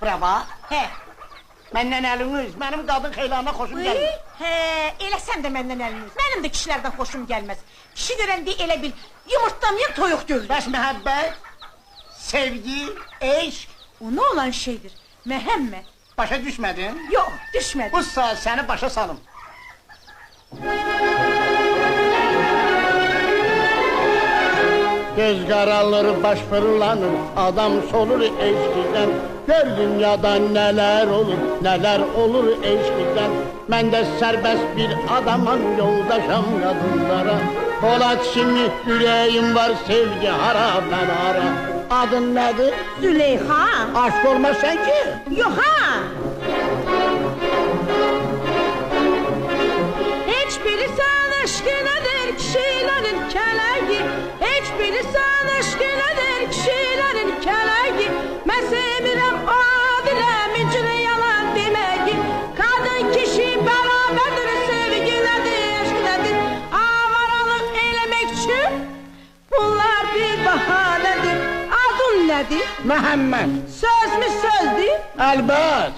Bravo. Hə. Məndən əliniz, mənim qadın xeylanına xoşum gəlir. Hə, elə sən də məndən əliniz. Mənim də kişilərdən xoşum gəlməz. Kişi görəndə elə bil, yumurtlamayan toyuq görür. Bəs məhəbbət, sevgi, eşq, O nə olan şeydir? Məhəmməd. başa düşmədin? Yox, düşmədi. Bu saat səni başa salım. Göz qaralır, baş fırlanır, adam solur eşkiden. Gör dünyada neler olur eşkiden. Mən də sərbəst bir adamam, yoldaşam qadınlara. Polat şimdi yüreğim var, sevgi hara ben hara. Adın nedir? Züleyxa. Aşk olmaz sen ki. Yox ha. Heç bilirsən eşq nədir kişilərin kələyi. Heç bilirsən eşq nədir kişilərin kələyi. Mən sevirəm adiləm, incini yalan deməyi. Kadın kişi bərabərdir, sevgi nədir, eşq nədir. Avaralıq eləmək üçün bunlar bir bahanədir. Adın nədir? Məhəmməd. Söz mü sözdür? Əlbət.